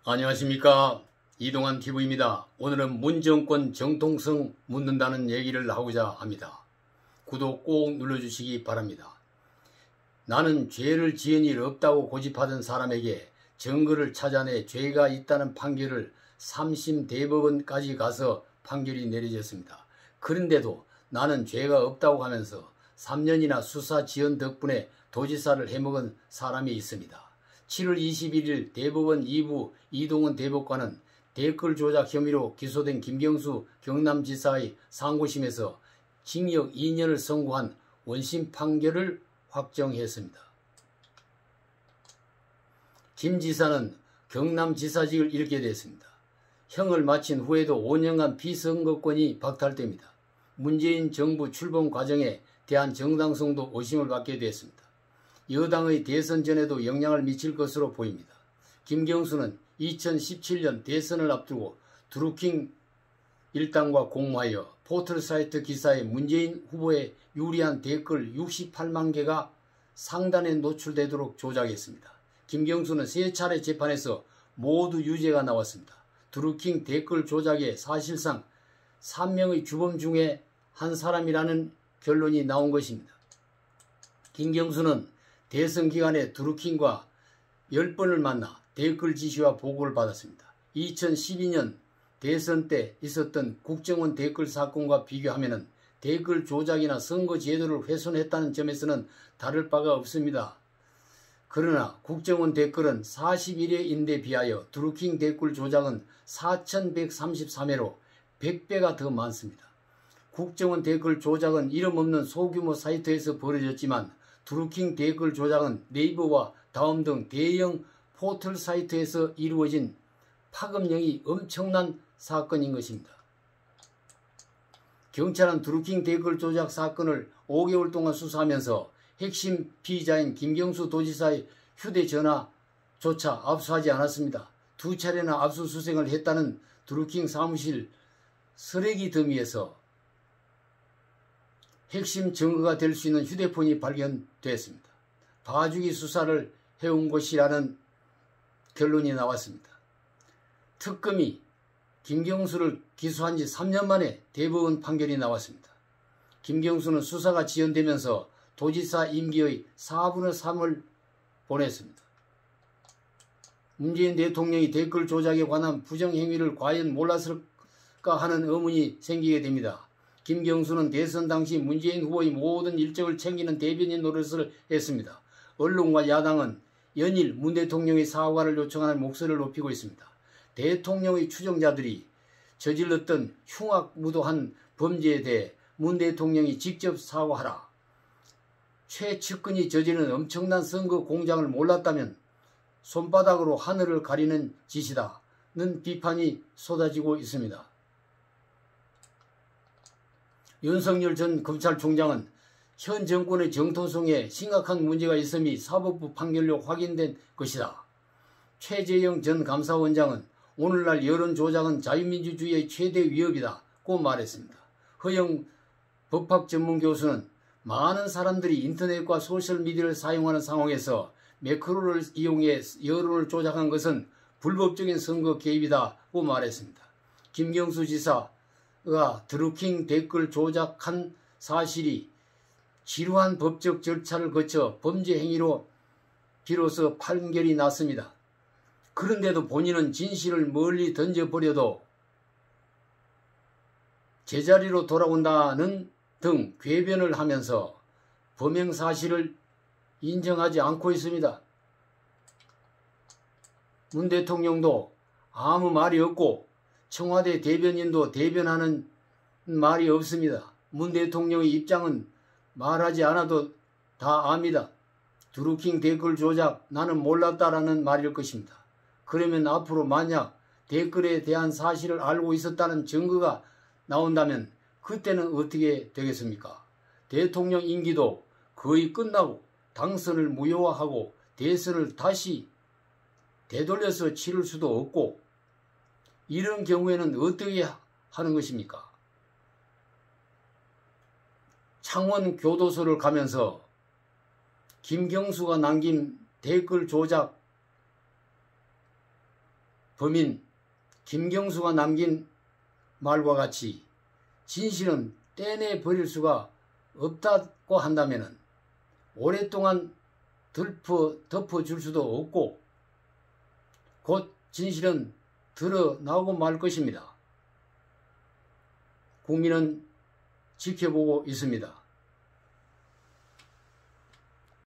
안녕하십니까, 이동환 TV입니다. 오늘은 문정권 정통성 묻는다는 얘기를 하고자 합니다. 구독 꼭 눌러주시기 바랍니다. 나는 죄를 지은 일 없다고 고집하던 사람에게 증거를 찾아내 죄가 있다는 판결을 3심 대법원까지 가서 판결이 내려졌습니다. 그런데도 나는 죄가 없다고 하면서 3년이나 수사 지연 덕분에 도지사를 해먹은 사람이 있습니다. 7월 21일 대법원 2부 이동원 대법관은 댓글 조작 혐의로 기소된 김경수 경남지사의 상고심에서 징역 2년을 선고한 원심 판결을 확정했습니다. 김 지사는 경남지사직을 잃게 됐습니다. 형을 마친 후에도 5년간 피선거권이 박탈됩니다. 문재인 정부 출범 과정에 대한 정당성도 의심을 받게 됐습니다. 여당의 대선 전에도 영향을 미칠 것으로 보입니다. 김경수는 2017년 대선을 앞두고 드루킹 일당과 공모하여 포털사이트 기사에 문재인 후보에 유리한 댓글 68만 개가 상단에 노출되도록 조작했습니다. 김경수는 3차례 재판에서 모두 유죄가 나왔습니다. 드루킹 댓글 조작에 사실상 3명의 주범 중에 한 사람이라는 결론이 나온 것입니다. 김경수는 대선 기간에 드루킹과 10번을 만나 댓글 지시와 보고를 받았습니다. 2012년 대선 때 있었던 국정원 댓글 사건과 비교하면 댓글 조작이나 선거 제도를 훼손했다는 점에서는 다를 바가 없습니다. 그러나 국정원 댓글은 41회인데 비하여 드루킹 댓글 조작은 4133회로 100배가 더 많습니다. 국정원 댓글 조작은 이름 없는 소규모 사이트에서 벌어졌지만 드루킹 댓글 조작은 네이버와 다음 등 대형 포털 사이트에서 이루어진 파급력이 엄청난 사건인 것입니다. 경찰은 드루킹 댓글 조작 사건을 5개월 동안 수사하면서 핵심 피의자인 김경수 도지사의 휴대전화조차 압수하지 않았습니다. 2차례나 압수수색을 했다는 드루킹 사무실 쓰레기 더미에서 핵심 증거가 될 수 있는 휴대폰이 발견됐습니다. 봐주기 수사를 해온 것이라는 결론이 나왔습니다. 특검이 김경수를 기소한 지 3년 만에 대법원 판결이 나왔습니다. 김경수는 수사가 지연되면서 도지사 임기의 4분의 3을 보냈습니다. 문재인 대통령이 댓글 조작에 관한 부정행위를 과연 몰랐을까 하는 의문이 생기게 됩니다. 김경수는 대선 당시 문재인 후보의 모든 일정을 챙기는 대변인 노릇을 했습니다. 언론과 야당은 연일 문 대통령의 사과를 요청하는 목소리를 높이고 있습니다. 대통령의 추종자들이 저질렀던 흉악무도한 범죄에 대해 문 대통령이 직접 사과하라. 최측근이 저지른 엄청난 선거 공작을 몰랐다면 손바닥으로 하늘을 가리는 짓이다는 비판이 쏟아지고 있습니다. 윤석열 전 검찰총장은 현 정권의 정통성에 심각한 문제가 있음이 사법부 판결로 확인된 것이다. 최재형 전 감사원장은 오늘날 여론조작은 자유민주주의의 최대 위협이다고 말했습니다. 허영 법학전문교수는 많은 사람들이 인터넷과 소셜미디어를 사용하는 상황에서 매크로를 이용해 여론을 조작한 것은 불법적인 선거 개입이다고 말했습니다. 김경수 지사가 드루킹 댓글 조작한 사실이 지루한 법적 절차를 거쳐 범죄 행위로 비로소 판결이 났습니다. 그런데도 본인은 진실을 멀리 던져버려도 제자리로 돌아온다는 등 궤변을 하면서 범행 사실을 인정하지 않고 있습니다. 문 대통령도 아무 말이 없고 청와대 대변인도 대변하는 말이 없습니다. 문 대통령의 입장은 말하지 않아도 다 압니다. 드루킹 댓글 조작 나는 몰랐다라는 말일 것입니다. 그러면 앞으로 만약 댓글에 대한 사실을 알고 있었다는 증거가 나온다면 그때는 어떻게 되겠습니까? 대통령 임기도 거의 끝나고 당선을 무효화하고 대선을 다시 되돌려서 치를 수도 없고 이런 경우에는 어떻게 하는 것입니까? 창원 교도소를 가면서 김경수가 남긴 댓글 조작 범인 김경수가 남긴 말과 같이 진실은 떼내 버릴 수가 없다고 한다면 오랫동안 덮어줄 수도 없고 곧 진실은 드러나고 말 것입니다. 국민은 지켜보고 있습니다.